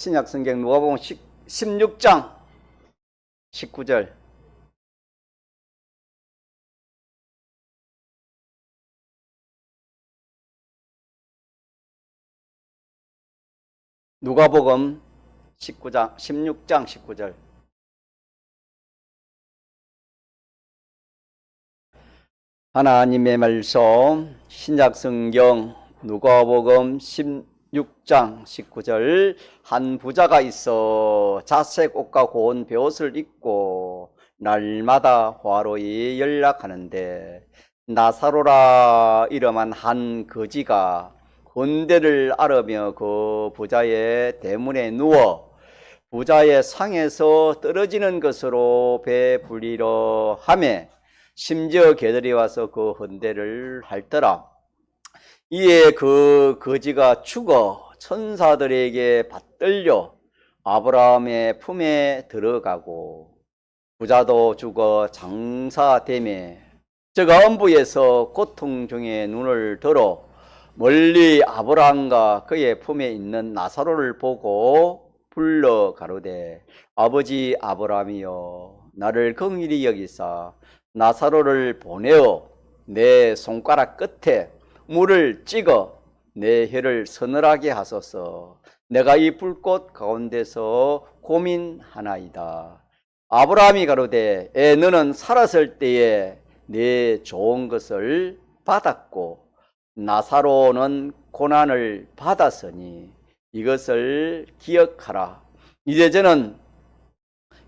신약성경 누가복음 16장 19절. 누가복음 16장 19절. 하나님의 말씀 신약성경 누가복음 16장 19절. 한 부자가 있어 자색 옷과 고운 베옷을 입고 날마다 화로에 연락하는데 나사로라 이름한 한 거지가 건대를 앓으며 그 부자의 대문에 누워 부자의 상에서 떨어지는 것으로 배불리러 하매 심지어 개들이 와서 그 헌대를 핥더라. 이에 그 거지가 죽어 천사들에게 받들려 아브라함의 품에 들어가고 부자도 죽어 장사되매 저가 엄부에서 고통 중에 눈을 들어 멀리 아브라함과 그의 품에 있는 나사로를 보고 불러 가로되 아버지 아브라함이여 나를 긍휼히 여기사 나사로를 보내어 내 손가락 끝에 물을 찍어 내 혀를 서늘하게 하소서. 내가 이 불꽃 가운데서 고민하나이다. 아브라함이 가로되 너는 살았을 때에 내 좋은 것을 받았고 나사로는 고난을 받았으니 이것을 기억하라. 이제 저는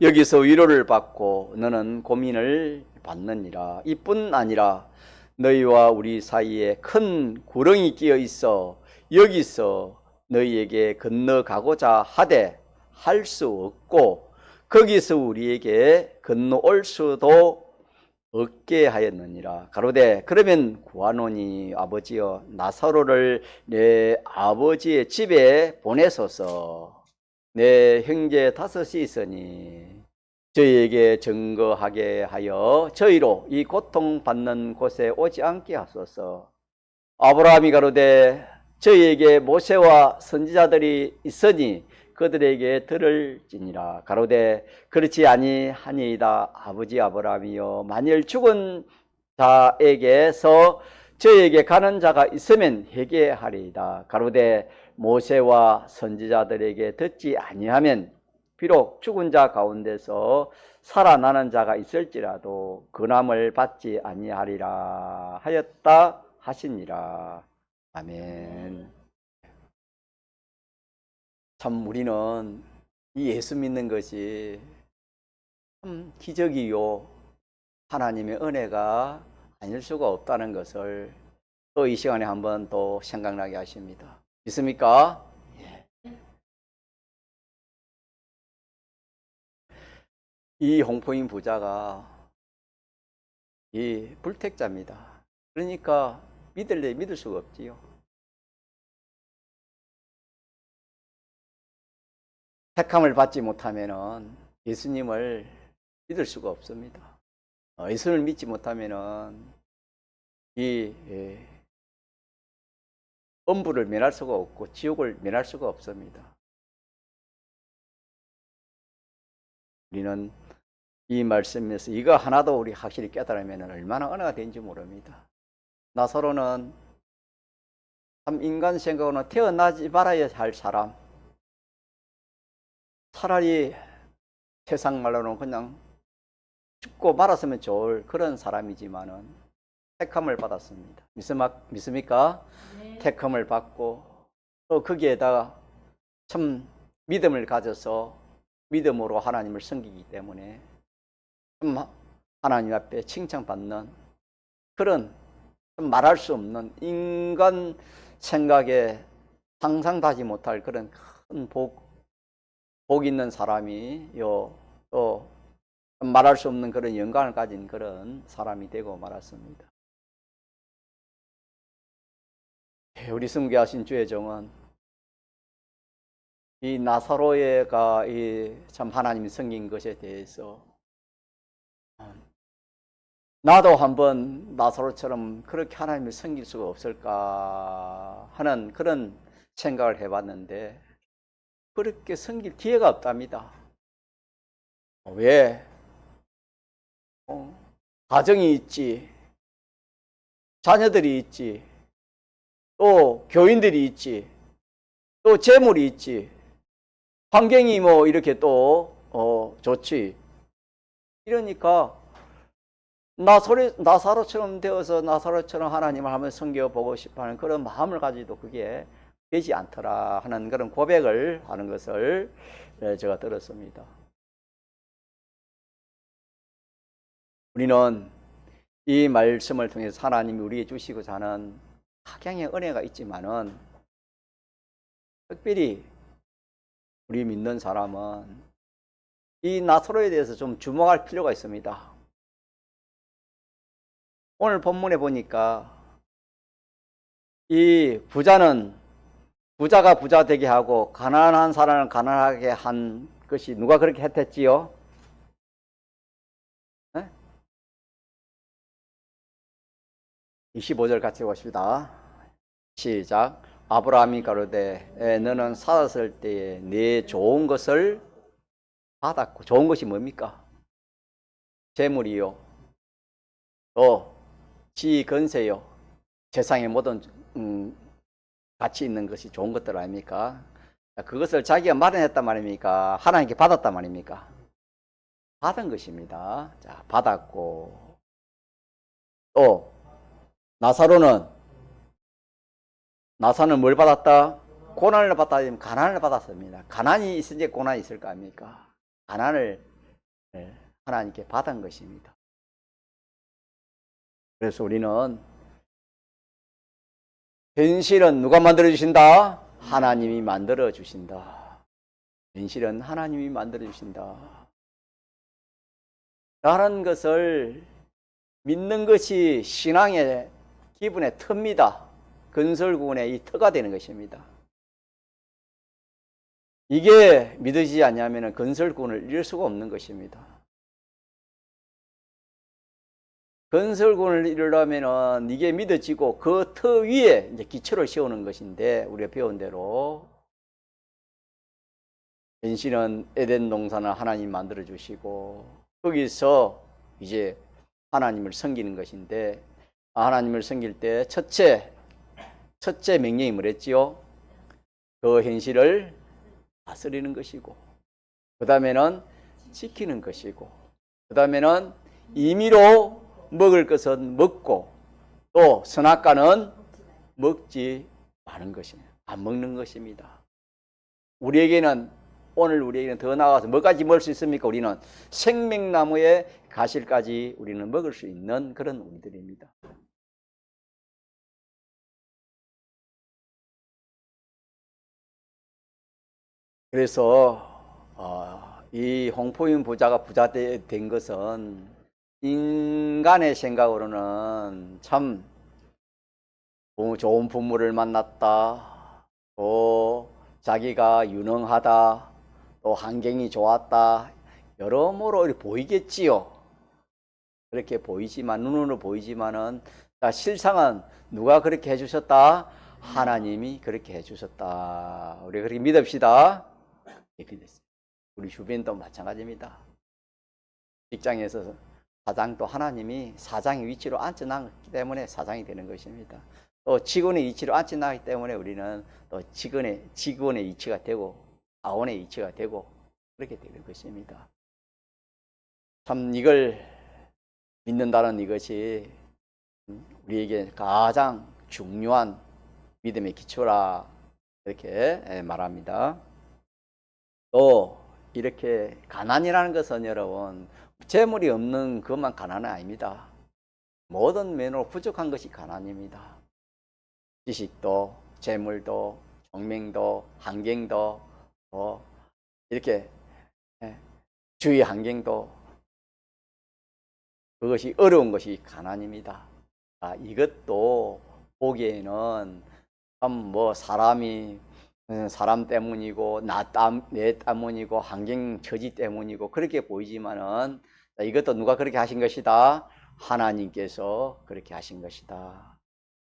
여기서 위로를 받고 너는 고민을 받느니라. 이뿐 아니라 너희와 우리 사이에 큰 구렁이 끼어 있어 여기서 너희에게 건너가고자 하되 할 수 없고 거기서 우리에게 건너올 수도 없게 하였느니라. 가로되 그러면 구하노니 아버지여 나사로를 내 아버지의 집에 보내소서. 내 형제 다섯이 있으니 저희에게 증거하게 하여 저희로 이 고통받는 곳에 오지 않게 하소서. 아브라함이 가로되 저희에게 모세와 선지자들이 있으니 그들에게 들을지니라. 가로되 그렇지 아니하니이다. 아버지 아브라함이여 만일 죽은 자에게서 저에게 가는 자가 있으면 회개하리이다. 가로되 모세와 선지자들에게 듣지 아니하면 비록 죽은 자 가운데서 살아나는 자가 있을지라도 근함을 받지 아니하리라 하였다 하시니라. 아멘. 참 우리는 이 예수 믿는 것이 참 기적이요 하나님의 은혜가 아닐 수가 없다는 것을 또 이 시간에 한번 또 생각나게 하십니다. 믿습니까? 이 홍포인 부자가 이 불택자입니다. 그러니까 믿을래 믿을 수가 없지요. 택함을 받지 못하면은 예수님을 믿을 수가 없습니다. 예수를 믿지 못하면은 이 엄부를 면할 수가 없고 지옥을 면할 수가 없습니다. 우리는 이 말씀에서 이거 하나도 우리 확실히 깨달으면 얼마나 은혜가 되는지 모릅니다. 나사로는 참 인간 생각으로는 태어나지 말아야 할 사람, 차라리 세상 말로는 그냥 죽고 말았으면 좋을 그런 사람이지만은 택함을 받았습니다. 믿습니까? 네. 택함을 받고 또 거기에다가 참 믿음을 가져서 믿음으로 하나님을 섬기기 때문에 하나님 앞에 칭찬받는 그런 말할 수 없는 인간 생각에 상상도 하지 못할 그런 큰 복 있는 사람이요 또 말할 수 없는 그런 영광을 가진 그런 사람이 되고 말았습니다. 우리 승계하신 주의 종은 이 나사로가 참 하나님이 섬긴 것에 대해서 나도 한번 나사로처럼 그렇게 하나님을 섬길 수가 없을까 하는 그런 생각을 해봤는데 그렇게 섬길 기회가 없답니다. 왜? 가정이 있지, 자녀들이 있지, 또 교인들이 있지, 또 재물이 있지, 환경이 뭐 이렇게 또 좋지. 이러니까 나사로처럼 되어서 나사로처럼 하나님을 한번 섬겨보고 싶어하는 그런 마음을 가지도 그게 되지 않더라 하는 그런 고백을 하는 것을 제가 들었습니다. 우리는 이 말씀을 통해서 하나님이 우리에게 주시고자 하는 각양의 은혜가 있지만은 특별히 우리 믿는 사람은 이 나사로에 대해서 좀 주목할 필요가 있습니다. 오늘 본문에 보니까 이 부자는 부자가 부자 되게 하고 가난한 사람을 가난하게 한 것이 누가 그렇게 했댔지요? 25절 같이 보십시다. 시작. 아브라함이 가로되 너는 살았을 때에 네 좋은 것을 받았고, 좋은 것이 뭡니까? 재물이요, 또 지위 건세요, 세상의 모든 가치 있는 것이 좋은 것들 아닙니까? 그것을 자기가 마련했단 말입니까? 하나님께 받았단 말입니까? 받은 것입니다. 자, 받았고, 또 나사로는 뭘 받았다? 고난을 받다 아니면 가난을 받았습니다. 가난이 있으니 고난이 있을 거 아닙니까? 가난을 하나님께 받은 것입니다. 그래서 우리는 현실은 누가 만들어주신다? 하나님이 만들어주신다. 현실은 하나님이 만들어주신다 라는 것을 믿는 것이 신앙의 기분의 터입니다. 건설군의 이 터가 되는 것입니다. 이게 믿어지지 않냐면 건설군을 이룰 수가 없는 것입니다. 건설군을 이루려면 이게 믿어지고 그 터 위에 이제 기초를 세우는 것인데, 우리가 배운 대로 현실은 에덴 동산을 하나님 만들어 주시고 거기서 이제 하나님을 섬기는 것인데, 하나님을 섬길 때 첫째 명령이 뭐랬지요? 그 현실을 다스리는 것이고, 그 다음에는 지키는 것이고, 그 다음에는 임의로 먹을 것은 먹고, 또 선악과는 먹지 않은 것입니다. 안 먹는 것입니다. 오늘 우리에게는 더 나아가서 뭐까지 먹을 수 있습니까? 우리는 생명나무의 가실까지 우리는 먹을 수 있는 그런 우리들입니다. 그래서 이 홍포인 부자가 부자 된 것은 인간의 생각으로는 참 좋은 부모를 만났다, 또 자기가 유능하다, 또 환경이 좋았다, 여러모로 보이겠지요. 그렇게 보이지만, 눈으로 보이지만은 실상은 누가 그렇게 해주셨다? 하나님이 그렇게 해주셨다. 우리 그렇게 믿읍시다. 우리 주변도 마찬가지입니다. 직장에서 사장도 하나님이 사장의 위치로 앉혀놨기 때문에 사장이 되는 것입니다. 또 직원의 위치로 앉혀놨기 때문에 우리는 또 직원의 위치가 되고 아원의 위치가 되고 그렇게 되는 것입니다. 참 이걸 믿는다는 이것이 우리에게 가장 중요한 믿음의 기초라 이렇게 말합니다. 또 이렇게 가난이라는 것은 여러분 재물이 없는 그것만 가난은 아닙니다. 모든 면으로 부족한 것이 가난입니다. 지식도, 재물도, 종명도, 환경도, 이렇게 주위 환경도, 그것이 어려운 것이 가난입니다. 이것도 보기에는 참 사람 때문이고 내 때문이고 환경 처지 때문이고 그렇게 보이지만은 이것도 누가 그렇게 하신 것이다? 하나님께서 그렇게 하신 것이다.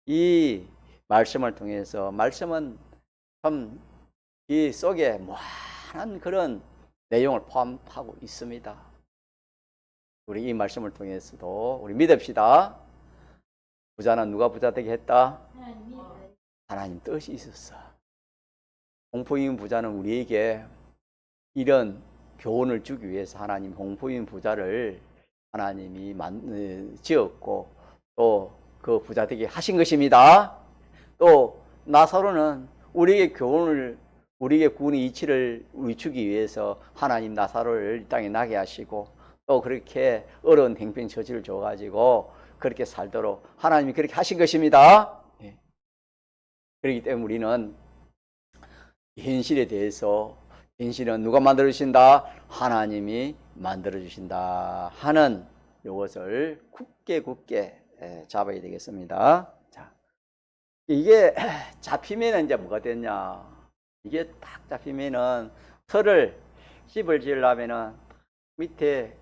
이 말씀을 통해서, 말씀은 참 이 속에 무한한 그런 내용을 포함하고 있습니다. 우리 이 말씀을 통해서도 우리 믿읍시다. 부자는 누가 부자 되게 했다? 하나님 뜻이 있었어. 공포인 부자는 우리에게 이런 교훈을 주기 위해서 하나님 공포인 부자를 하나님이 지었고 또 그 부자 되게 하신 것입니다. 또 나사로는 우리에게 교훈을, 우리에게 구원의 이치를 위추기 위해서 하나님 나사로를 이 땅에 나게 하시고 또 그렇게 어려운 행편 처지를 줘가지고 그렇게 살도록 하나님이 그렇게 하신 것입니다. 그렇기 때문에 우리는 현실에 대해서, 현실은 누가 만들어주신다? 하나님이 만들어주신다 하는 이것을 굳게 잡아야 되겠습니다. 자, 이게 잡히면 이제 뭐가 됐냐? 이게 딱 잡히면은 틀을, 집을 지으려면은 밑에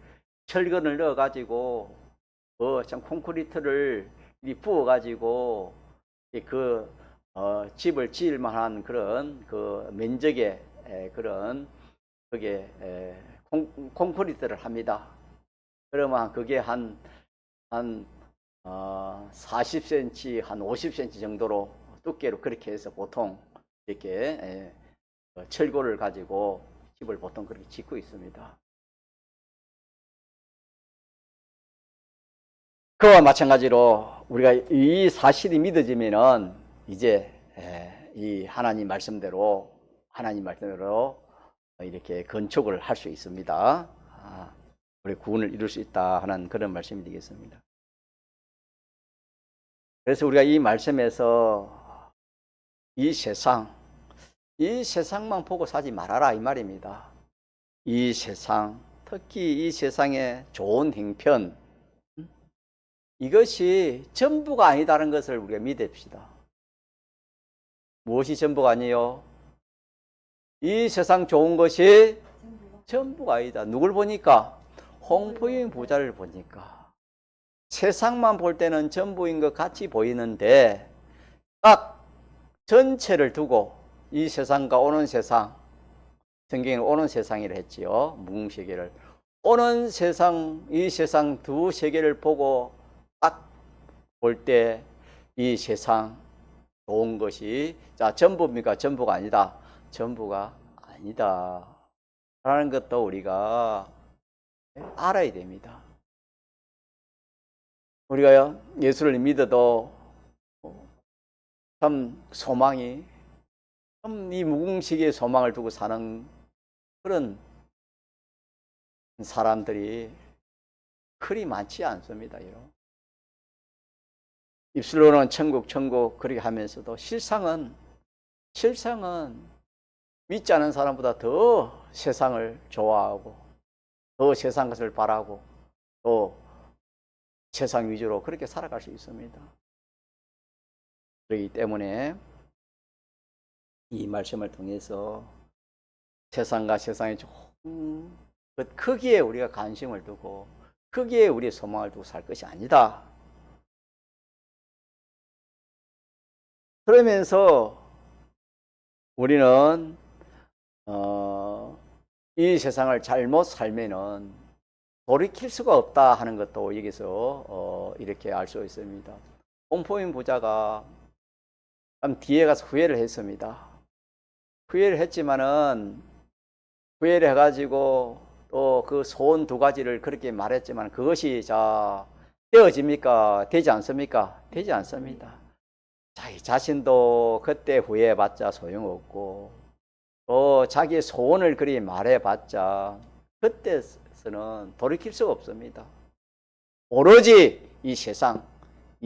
철근을 넣어가지고 참 콘크리트를 부어가지고 집을 지을 만한 그런 그 면적의 그런 그게 콘크리트를 합니다. 그러면 그게 한 40cm, 한 50cm 정도로 두께로 그렇게 해서 보통 이렇게 철골을 가지고 집을 보통 그렇게 짓고 있습니다. 그와 마찬가지로 우리가 이 사실이 믿어지면은 이제 이 하나님 말씀대로 이렇게 건축을 할 수 있습니다. 우리 구원을 이룰 수 있다 하는 그런 말씀이 되겠습니다. 그래서 우리가 이 말씀에서 이 세상만 보고 사지 말아라 이 말입니다. 이 세상, 특히 이 세상의 좋은 행편, 이것이 전부가 아니다는 것을 우리가 믿읍시다. 무엇이 전부가 아니에요? 이 세상 좋은 것이 전부가 아니다. 누굴 보니까? 홍포인 부자를 보니까. 세상만 볼 때는 전부인 것 같이 보이는데 딱 전체를 두고 이 세상과 오는 세상, 성경은 오는 세상이라 했지요. 무궁세계를. 오는 세상, 이 세상 두 세계를 보고 딱 볼 때 이 세상 좋은 것이 전부입니까? 전부가 아니다. 전부가 아니다. 라는 것도 우리가 알아야 됩니다. 우리가 예수를 믿어도 참 소망이, 이 무궁시기의 소망을 두고 사는 그런 사람들이 그리 많지 않습니다. 입술로는 천국 그렇게 하면서도 실상은 믿지 않은 사람보다 더 세상을 좋아하고 더 세상 것을 바라고 또 세상 위주로 그렇게 살아갈 수 있습니다. 그렇기 때문에 이 말씀을 통해서 세상과 세상의 좋은 그 크기에 우리가 관심을 두고 크기에 우리의 소망을 두고 살 것이 아니다. 그러면서 우리는 이 세상을 잘못 살면은 돌이킬 수가 없다 하는 것도 여기서 이렇게 알 수 있습니다. 홍포인 부자가 뒤에 가서 후회를 했습니다. 후회를 했지만은 후회를 해가지고 또 그 소원 두 가지를 그렇게 말했지만 그것이 되어집니까? 되지 않습니까? 되지 않습니다. 자기 자신도 그때 후회해봤자 소용없고 또 자기의 소원을 그리 말해봤자 그때서는 돌이킬 수가 없습니다. 오로지 이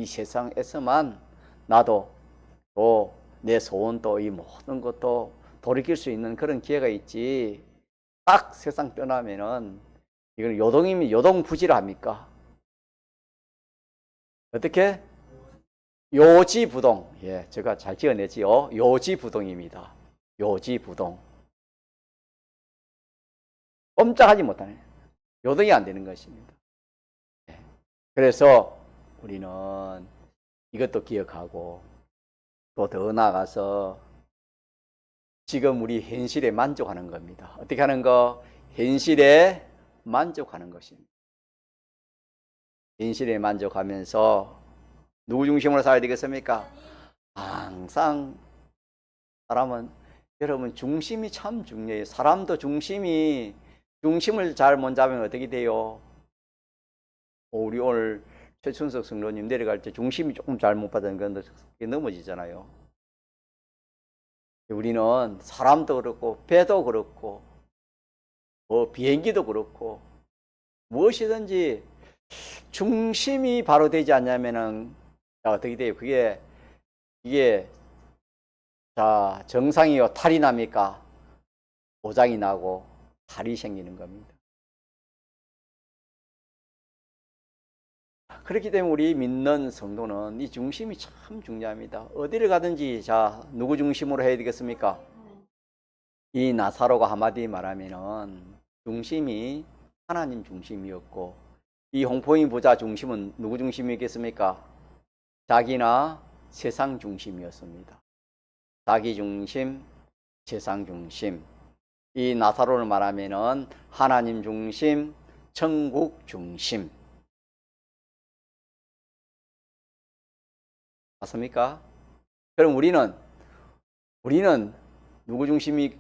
세상에서만 나도 또 내 소원도 이 모든 것도 돌이킬 수 있는 그런 기회가 있지. 딱 세상 떠나면은 이건 요동부지라 합니까? 어떻게? 요지부동. 제가 잘 지어내지요. 요지부동입니다. 요지부동. 꼼짝하지 못하네. 요동이 안 되는 것입니다. 그래서 우리는 이것도 기억하고 또 더 나아가서 지금 우리 현실에 만족하는 겁니다. 어떻게 하는 거? 현실에 만족하는 것입니다. 현실에 만족하면서 누구 중심으로 살아야 되겠습니까? 항상 사람은, 여러분, 중심이 참 중요해요. 사람도 중심을 잘 못 잡으면 어떻게 돼요? 우리 오늘 최춘석 성도님 내려갈 때 중심이 조금 잘못 받은 건데 넘어지잖아요. 우리는 사람도 그렇고 배도 그렇고 비행기도 그렇고 무엇이든지 중심이 바로 되지 않냐면은 어떻게 돼요? 이게 자, 정상이요 탈이 납니까? 고장이 나고 탈이 생기는 겁니다. 그렇기 때문에 우리 믿는 성도는 이 중심이 참 중요합니다. 어디를 가든지 자, 누구 중심으로 해야 되겠습니까? 이 나사로가 한마디 말하면은 중심이 하나님 중심이었고, 이 홍포인 부자 중심은 누구 중심이겠습니까? 자기나 세상 중심이었습니다. 자기 중심, 세상 중심. 이 나사로를 말하면은 하나님 중심, 천국 중심. 맞습니까? 그럼 우리는 누구 중심을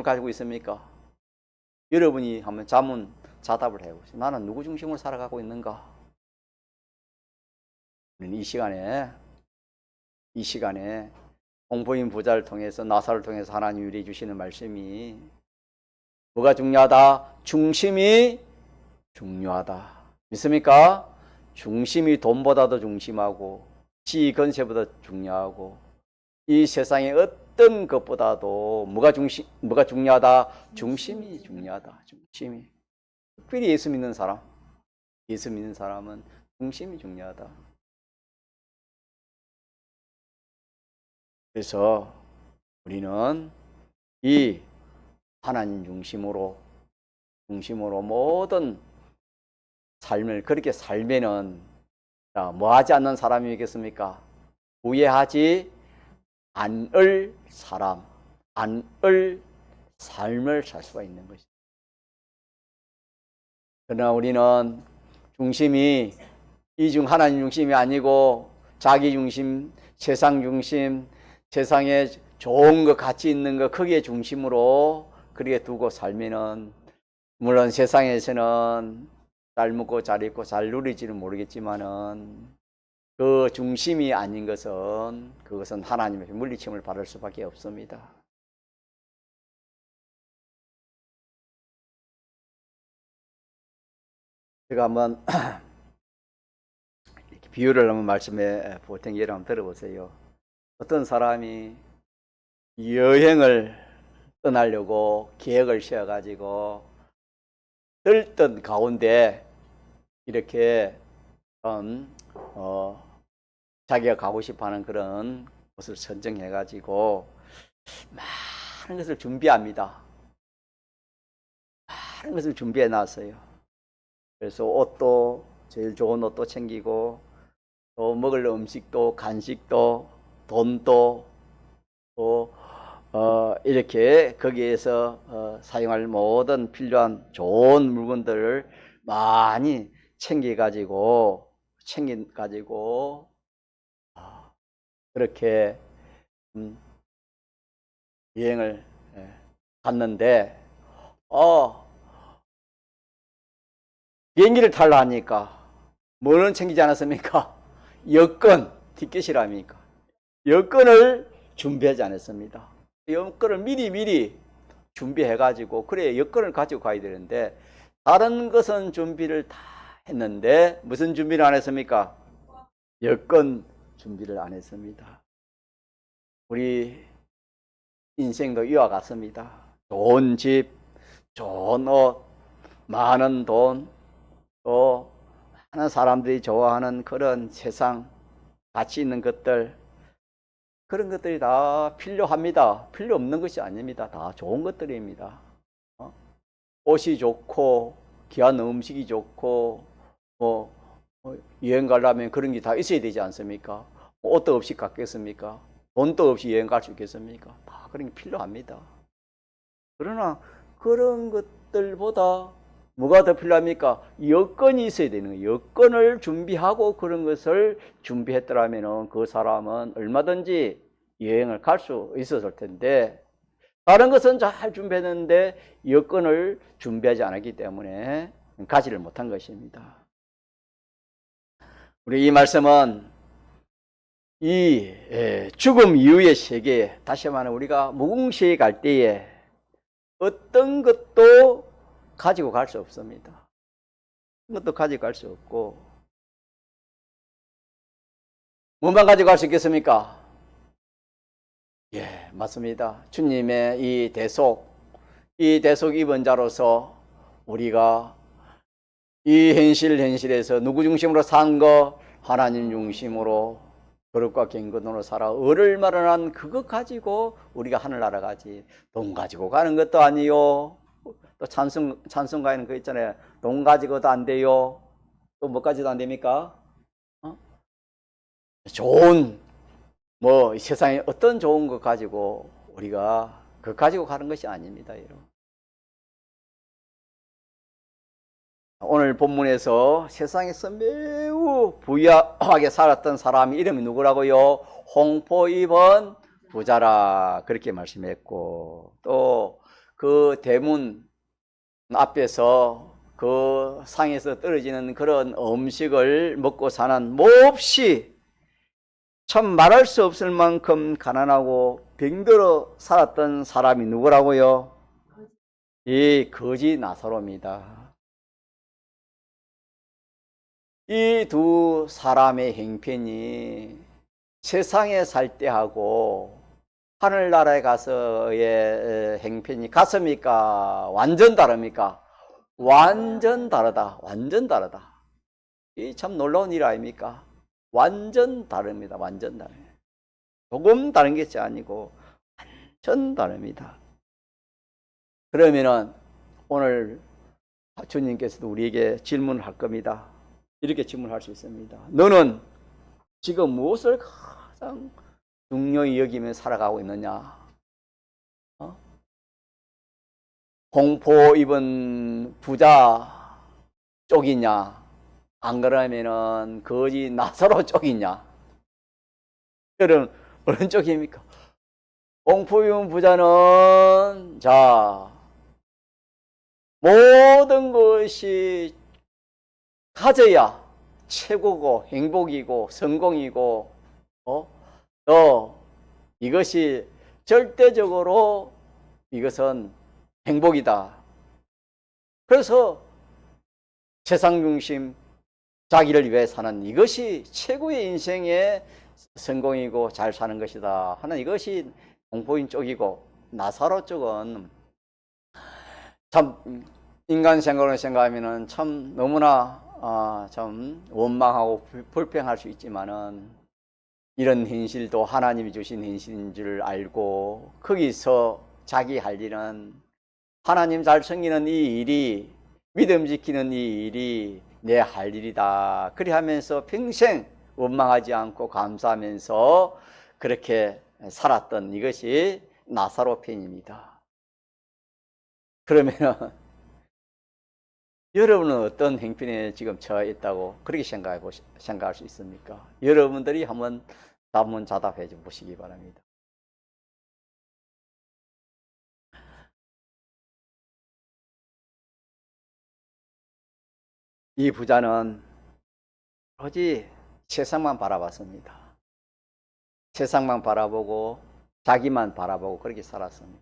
가지고 있습니까? 여러분이 한번 자답을 해보세요. 나는 누구 중심으로 살아가고 있는가? 이 시간에 홍보인 부자를 통해서 나사를 통해서 하나님이 우리에게 주시는 말씀이 뭐가 중요하다? 중심이 중요하다. 믿습니까? 중심이 돈보다도 중심하고 지위 권세보다 중요하고 이 세상의 어떤 것보다도 뭐가 중요하다? 중심이 중요하다. 중심이. 특별히 예수 믿는 사람은 중심이 중요하다. 그래서 우리는 이 하나님 중심으로 모든 삶을 그렇게 살면은 뭐 하지 않는 사람이겠습니까? 후회하지 않을 사람, 않을 삶을 살 수가 있는 것입니다. 그러나 우리는 중심이 하나님 중심이 아니고 자기 중심, 세상 중심, 세상에 좋은 거, 가치 있는 거 크게 중심으로 그렇게 두고 살면은 물론 세상에서는 잘 먹고 잘 입고 잘 누리지는 모르겠지만은 그 중심이 아닌 그것은 하나님의 물리침을 받을 수밖에 없습니다. 제가 한번 이렇게 비유를 한번 말씀해 볼 테니 예를 한번 들어보세요. 어떤 사람이 여행을 떠나려고 계획을 세워가지고 들뜬 가운데 이렇게 자기가 가고 싶어하는 그런 곳을 선정해가지고 많은 것을 준비합니다. 많은 것을 준비해 놨어요. 그래서 옷도 제일 좋은 옷도 챙기고 또 먹을 음식도 간식도 돈도 또 이렇게 거기에서 사용할 모든 필요한 좋은 물건들을 많이 챙겨가지고 그렇게 여행을 갔는데 비행기를 타려 하니까 뭐는 챙기지 않았습니까? 여권, 티켓이랍니까? 여권을 준비하지 않았습니다. 여권을 미리 준비해가지고 그래 여권을 가지고 가야 되는데 다른 것은 준비를 다 했는데 무슨 준비를 안 했습니까? 여권 준비를 안 했습니다. 우리 인생도 이와 같습니다. 좋은 집, 좋은 옷, 많은 돈, 또 많은 사람들이 좋아하는 그런 세상 가치 있는 것들, 그런 것들이 다 필요합니다. 필요 없는 것이 아닙니다. 다 좋은 것들입니다. 옷이 좋고 귀한 음식이 좋고 여행 가려면 그런 게 다 있어야 되지 않습니까? 옷도 없이 갔겠습니까? 돈도 없이 여행 갈 수 있겠습니까? 다 그런 게 필요합니다. 그러나 그런 것들보다 뭐가 더 필요합니까? 여건이 있어야 되는 거예요. 여건을 준비하고 그런 것을 준비했더라면 그 사람은 얼마든지 여행을 갈 수 있었을 텐데, 다른 것은 잘 준비했는데 여건을 준비하지 않았기 때문에 가지를 못한 것입니다. 우리 이 말씀은 이 죽음 이후의 세계에, 다시 말하면 우리가 무궁시에 갈 때에 어떤 것도 가지고 갈 수 없습니다. 어떤 것도 가지고 갈 수 없고, 뭐만 가지고 갈 수 있겠습니까? 예, 맞습니다. 주님의 이 대속 입은 자로서 우리가 이 현실에서 누구 중심으로 산 거? 하나님 중심으로 거룩과 경건으로 살아 을을 마련한 그것 가지고 우리가 하늘나라 가지. 돈 가지고 가는 것도 아니요. 또 찬송가에는 그 있잖아요. 돈 가지고도 안 돼요. 또 뭐 가지도 안 됩니까? 좋은 세상에 어떤 좋은 것 가지고 우리가 그거 가지고 가는 것이 아닙니다, 여러분. 오늘 본문에서 세상에서 매우 부유하게 살았던 사람 이름이 누구라고요? 홍포 입은 부자라, 그렇게 말씀했고, 또 그 대문 앞에서 그 상에서 떨어지는 그런 음식을 먹고 사는 몹시 참 말할 수 없을 만큼 가난하고 병들어 살았던 사람이 누구라고요? 이 거지 나사로입니다. 이 두 사람의 행편이 세상에 살 때하고 하늘나라에 가서의 행편이 같습니까? 완전 다릅니까? 완전 다르다. 완전 다르다. 이 참 놀라운 일 아닙니까? 완전 다릅니다. 완전 다릅니다. 조금 다른 것이 아니고 완전 다릅니다. 그러면은 오늘 주님께서도 우리에게 질문을 할 겁니다. 이렇게 질문할 수 있습니다. 너는 지금 무엇을 가장 중요히 여기며 살아가고 있느냐? 공포 입은 부자 쪽이냐? 안 그러면은 거지 나사로 쪽이냐? 여러분 어느 쪽입니까? 공포 입은 부자는 모든 것이 가져야 최고고 행복이고 성공이고 또 이것이 절대적으로 이것은 행복이다. 그래서 세상 중심, 자기를 위해 사는 이것이 최고의 인생의 성공이고 잘 사는 것이다 하는 이것이 공포인 쪽이고, 나사로 쪽은 참 인간 생각으로 생각하면은 참 너무나 참 원망하고 불평할 수 있지만은, 이런 현실도 하나님이 주신 현실인 줄 알고 거기서 자기 할 일은 하나님 잘 섬기는 이 일이, 믿음 지키는 이 일이 내 할 일이다. 그리 하면서 평생 원망하지 않고 감사하면서 그렇게 살았던 이것이 나사로 편입니다. 그러면은 여러분은 어떤 행편에 지금 처해 있다고 그렇게 생각할 수 있습니까? 여러분들이 한번 자답해 보시기 바랍니다. 이 부자는 오직 세상만 바라봤습니다. 세상만 바라보고 자기만 바라보고 그렇게 살았습니다.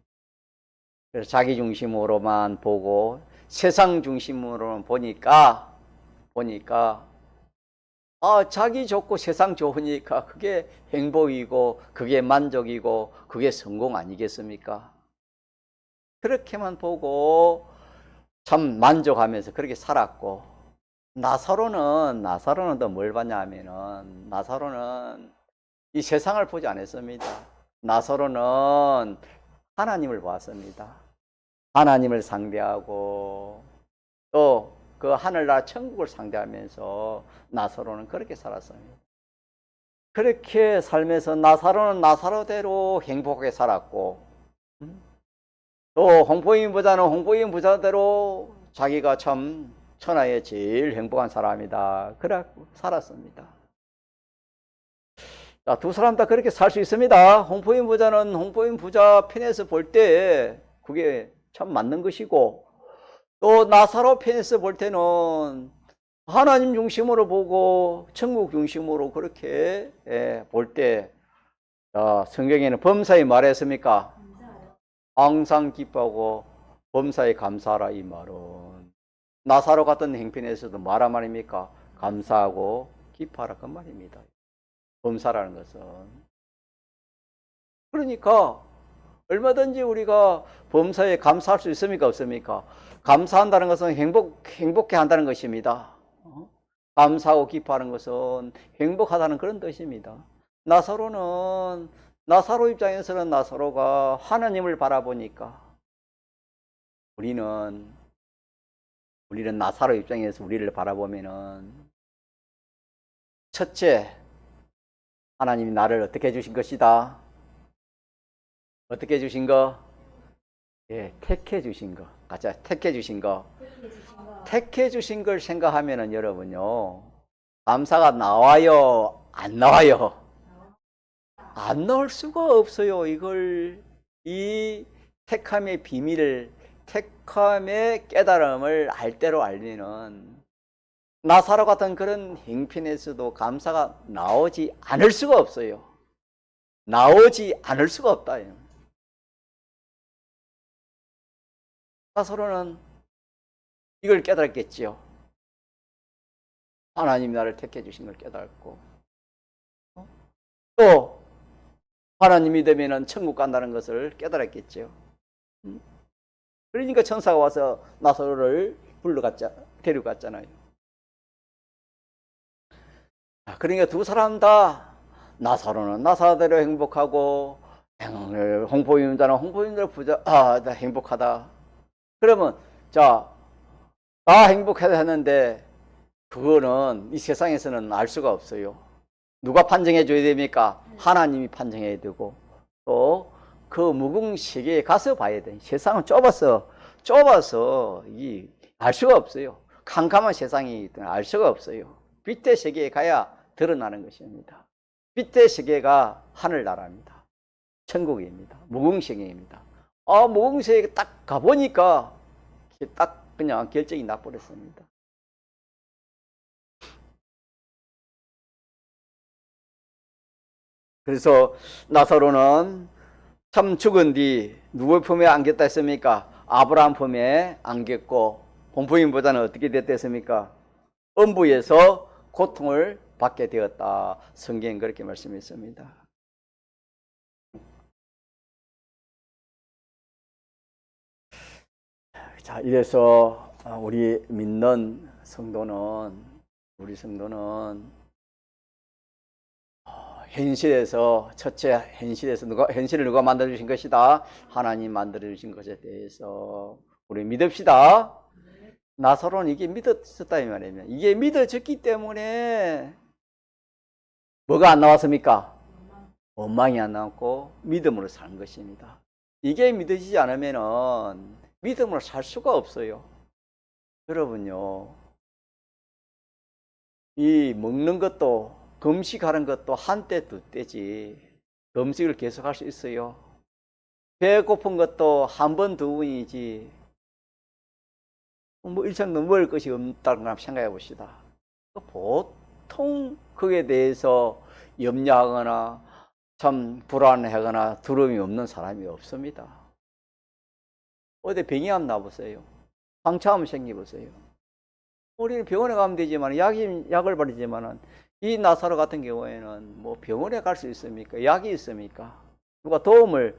그래서 자기 중심으로만 보고 세상 중심으로만 보니까 자기 좋고 세상 좋으니까 그게 행복이고 그게 만족이고 그게 성공 아니겠습니까? 그렇게만 보고 참 만족하면서 그렇게 살았고, 나사로는 또 뭘 봤냐 하면은, 나사로는 이 세상을 보지 않았습니다. 나사로는 하나님을 보았습니다. 하나님을 상대하고 또 그 하늘나라 천국을 상대하면서 나사로는 그렇게 살았습니다. 그렇게 살면서 나사로는 나사로대로 행복하게 살았고, 또 홍보인 부자는 홍보인 부자대로 자기가 참 천하에 제일 행복한 사람이다. 그래 살았습니다. 자, 두 사람 다 그렇게 살 수 있습니다. 홍보인 부자는 홍보인 부자 편에서 볼 때 그게 참 맞는 것이고, 또 나사로 편에서 볼 때는 하나님 중심으로 보고 천국 중심으로 그렇게 볼 때, 성경에는 범사에 말했습니까? 항상 기뻐하고 범사에 감사하라, 이 말은 나사로 같은 행편에서도 말한 말입니까? 감사하고 기뻐하라, 그 말입니다. 범사라는 것은. 그러니까 얼마든지 우리가 범사에 감사할 수 있습니까? 없습니까? 감사한다는 것은 행복해 한다는 것입니다. 감사하고 기뻐하는 것은 행복하다는 그런 뜻입니다. 나사로 입장에서는 나사로가 하나님을 바라보니까, 우리는 나사로 입장에서 우리를 바라보면은, 첫째, 하나님이 나를 어떻게 해주신 것이다. 어떻게 해주신 거? 예, 택해 주신 거. 같이 택해 주신 거. 택해 주신 걸 생각하면은 여러분요, 감사가 나와요? 안 나와요? 안 나올 수가 없어요. 이 택함의 비밀을, 택함의 깨달음을 알 대로 알면은 나사로 같은 그런 행편에서도 감사가 나오지 않을 수가 없어요. 나오지 않을 수가 없다. 나사로는 이걸 깨달았겠지요. 하나님 나를 택해 주신 걸 깨달았고, 또 하나님이 되면은 천국 간다는 것을 깨달았겠죠. 그러니까 천사가 와서 나사로를 데려갔잖아요. 그러니까 두 사람 다, 나사로는 나사로대로 행복하고 홍보인자는 홍보인대로 나 행복하다. 그러면 다 행복해야 하는데, 그거는 이 세상에서는 알 수가 없어요. 누가 판정해 줘야 됩니까? 하나님이 판정해야 되고, 또 그 무궁세계에 가서 봐야 돼. 세상은 좁아서 알 수가 없어요. 캄캄한 세상이 알 수가 없어요. 빛의 세계에 가야 드러나는 것입니다. 빛의 세계가 하늘나라입니다. 천국입니다. 무궁세계입니다. 무궁세계에 딱 가보니까 딱 그냥 결정이 나버렸습니다. 그래서 나사로는 참 죽은 뒤 누구의 품에 안겼다 했습니까? 아브라함 품에 안겼고, 본부인보다는 어떻게 됐다 했습니까? 음부에서 고통을 받게 되었다. 성경은 그렇게 말씀했습니다. 자, 이래서 우리 믿는 성도는, 첫째, 현실을 누가 만들어주신 것이다? 하나님 만들어주신 것에 대해서 우리 믿읍시다. 나사로는 이게 믿었었다 이 말이에요. 이게 믿어졌기 때문에 뭐가 안 나왔습니까? 원망이 안 나왔고 믿음으로 사는 것입니다. 이게 믿어지지 않으면은 믿음으로 살 수가 없어요. 여러분요, 이 먹는 것도, 금식하는 것도 한때 두 때지 금식을 계속할 수 있어요? 배고픈 것도 한 번 두 번이지 뭐 일생 넘어갈 것이 없다는 걸 생각해 봅시다. 보통 그에 대해서 염려하거나 참 불안해하거나 두려움이 없는 사람이 없습니다. 어디 병이 한번 나보세요. 상처 한번 생겨보세요. 우리는 병원에 가면 되지만, 약을 바르지만은, 이 나사로 같은 경우에는 뭐 병원에 갈 수 있습니까? 약이 있습니까? 누가 도움을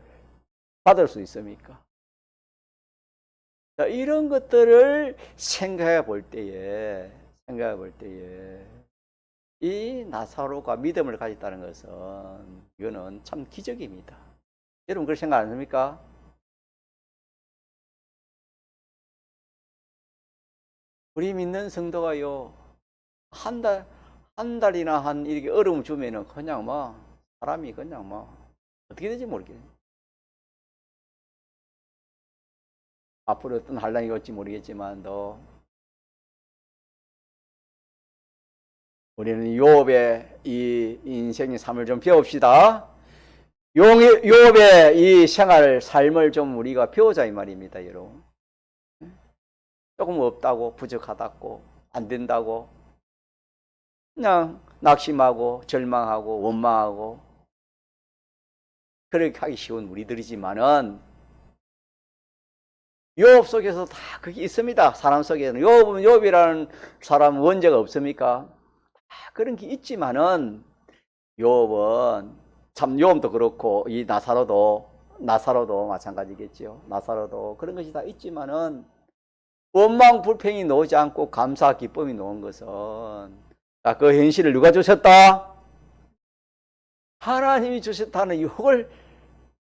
받을 수 있습니까? 자, 이런 것들을 생각해 볼 때에 이 나사로가 믿음을 가졌다는 것은, 이거는 참 기적입니다. 여러분 그렇게 생각 안 합니까? 우리 믿는 성도가요, 한 한 달이나 한 이렇게 얼음 주면은 그냥 뭐 사람이 그냥 뭐 어떻게 될지 모르겠네. 앞으로 어떤 한란이 올지 모르겠지만 우리는 욥의 이 인생의 삶을 좀 배웁시다. 욥의 이 삶을 좀 우리가 배우자 이 말입니다, 여러분. 조금 없다고, 부족하다고, 안 된다고, 그냥 낙심하고, 절망하고, 원망하고, 그렇게 하기 쉬운 우리들이지만은, 욥 속에서 다 그게 있습니다. 사람 속에는. 욥이라는 사람은 원죄가 없습니까? 다 그런 게 있지만은, 욥은, 참, 욥도 그렇고, 이 나사로도 마찬가지겠죠. 나사로도 그런 것이 다 있지만은, 원망, 불평이 나오지 않고 감사, 기쁨이 나온 것은 그 현실을 누가 주셨다? 하나님이 주셨다는 이걸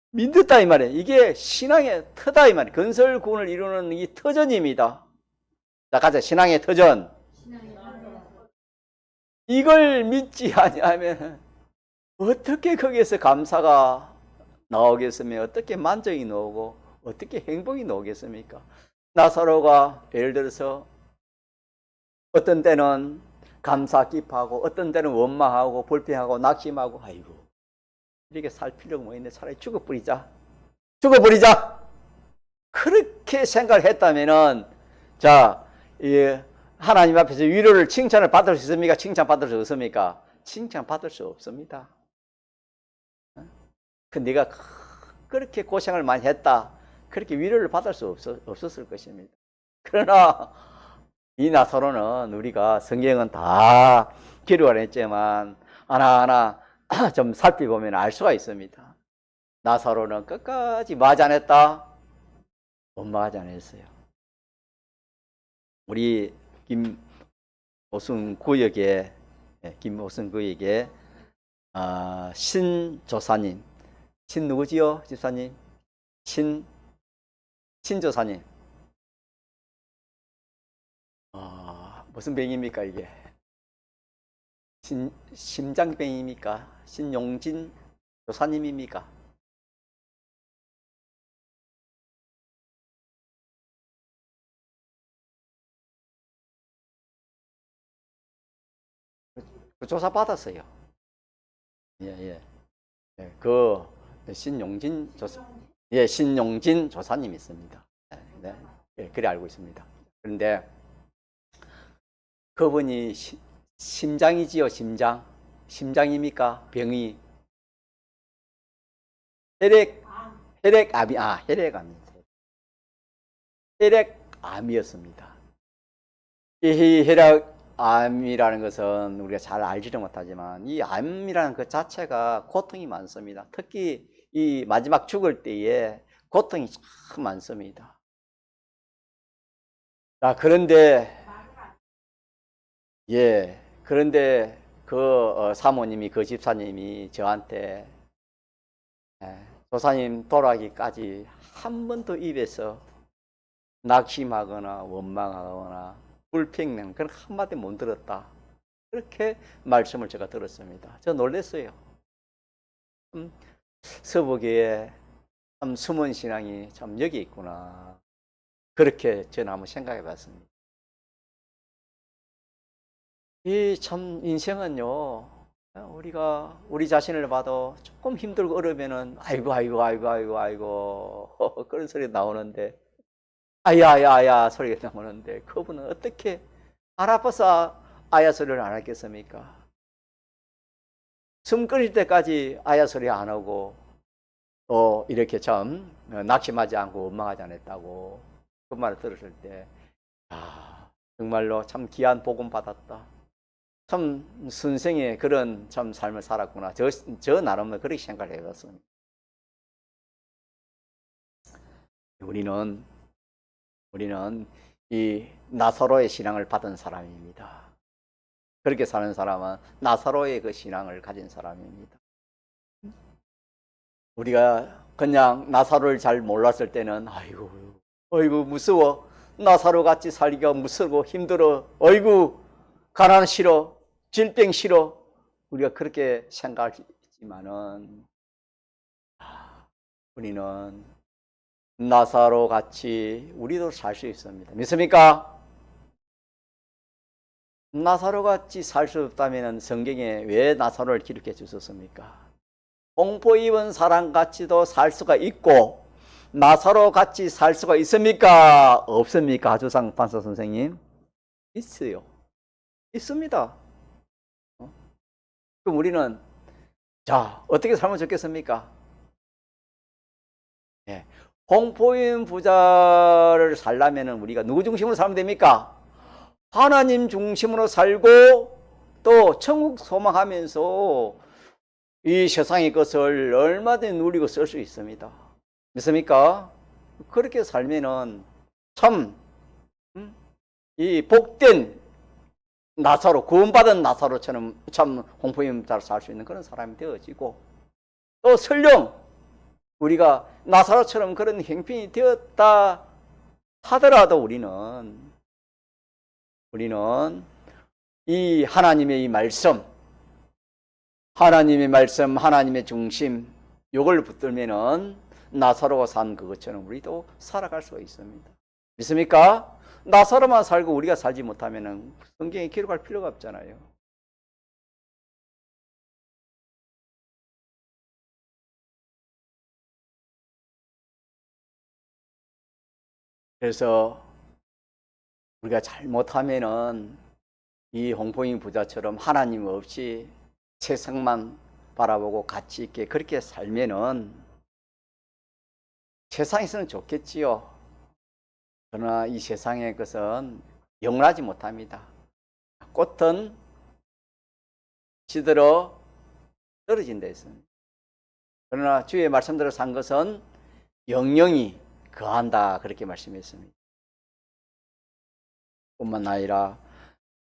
믿었다 이 말이에요. 이게 신앙의 터다 이 말이에요. 건설군을 이루는 이 터전입니다. 자, 가자. 신앙의 터전. 이걸 믿지 아니하면 어떻게 거기에서 감사가 나오겠으며 어떻게 만족이 나오고 어떻게 행복이 나오겠습니까? 나사로가 예를 들어서 어떤 때는 감사 기뻐하고 어떤 때는 원망하고 불평하고 낙심하고 아이고 이렇게 살 필요가 뭐 있네. 차라리 죽어버리자. 그렇게 생각을 했다면은 자, 하나님 앞에서 위로를 칭찬을 받을 수 있습니까? 칭찬받을 수 없습니까? 칭찬받을 수 없습니다. 그 네가 그렇게 고생을 많이 했다. 그렇게 위로를 받을 수 없었을 것입니다. 그러나 이 나사로는 우리가 성경은 다 기록을 했지만 하나하나 좀 살펴보면 알 수가 있습니다. 나사로는 끝까지 뭐 하지 않았다? 원망하지 않았어요. 우리 김오순 구역에 신조사님, 신 누구지요? 집사님? 신조사님. 무슨 병입니까, 이게? 심장병입니까? 신용진 조사님입니까? 그 조사 받았어요. 예. 그 신용진 조사, 신용진 조사님 있습니다. 그래 알고 있습니다. 그런데 그분이 심장이지요, 심장. 심장입니까? 병이 혈액암이었습니다. 이 혈액암이라는 것은 우리가 잘 알지는 못하지만 이 암이라는 그 자체가 고통이 많습니다. 특히 이 마지막 죽을 때에 고통이 참 많습니다. 자, 그런데 그 사모님이, 그 집사님이 저한테 조사님 돌아가기까지 한 번도 입에서 낙심하거나 원망하거나 불평내는 그런 한마디 못 들었다. 그렇게 말씀을 제가 들었습니다. 저 놀랐어요. 서부교에 참 숨은 신앙이 참 여기 있구나. 그렇게 저는 한번 생각해 봤습니다. 이 참 인생은요, 우리가 우리 자신을 봐도 조금 힘들고 어려우면은 아이고 그런 소리 나오는데 아야 소리가 나오는데 그분은 어떻게 안 아파서 아야 소리를 안 했겠습니까? 숨 끊을 때까지 아야 소리 안 하고 또 이렇게 참 낙심하지 않고 원망하지 않았다고 그 말을 들었을 때 정말로 참 귀한 복음 받았다. 참 선생의 그런 참 삶을 살았구나. 저 나름대로 그렇게 생각을 해봤습니다. 우리는 이 나사로의 신앙을 받은 사람입니다. 그렇게 사는 사람은 나사로의 그 신앙을 가진 사람입니다. 우리가 그냥 나사로를 잘 몰랐을 때는 아이고 무서워. 나사로 같이 살기가 무서워 힘들어. 아이고 가난 싫어. 질병 싫어. 우리가 그렇게 생각하지만은 우리는 나사로 같이 우리도 살 수 있습니다. 믿습니까? 나사로 같이 살 수 없다면 성경에 왜 나사로를 기록해 주셨습니까? 공포 입은 사람 같이도 살 수가 있고 나사로 같이 살 수가 있습니까? 없습니까? 하주상 판사 선생님? 있어요. 있습니다. 그럼 우리는 자 어떻게 살면 좋겠습니까? 네. 공포인 부자를 살려면 우리가 누구 중심으로 살면 됩니까? 하나님 중심으로 살고 또 천국 소망하면서 이 세상의 것을 얼마든지 누리고 쓸 수 있습니다. 믿습니까? 그렇게 살면은 참 이 복된 나사로, 구원받은 나사로처럼 참 공포인 잘 살 수 있는 그런 사람이 되어지고 또 설령 우리가 나사로처럼 그런 형편이 되었다 하더라도 우리는 이 하나님의 이 말씀, 하나님의 중심, 요걸 붙들면은 나사로가 산 그것처럼 우리도 살아갈 수가 있습니다. 믿습니까? 나사로만 살고 우리가 살지 못하면은 성경에 기록할 필요가 없잖아요. 그래서 우리가 잘못하면은 이 홍포인 부자처럼 하나님 없이 세상만 바라보고 가치 있게 그렇게 살면은 세상에서는 좋겠지요. 그러나 이 세상의 것은 영원하지 못합니다. 꽃은 시들어 떨어진다 했습니다. 그러나 주의 말씀대로 산 것은 영영이 거한다 그렇게 말씀했습니다. 뿐만 아니라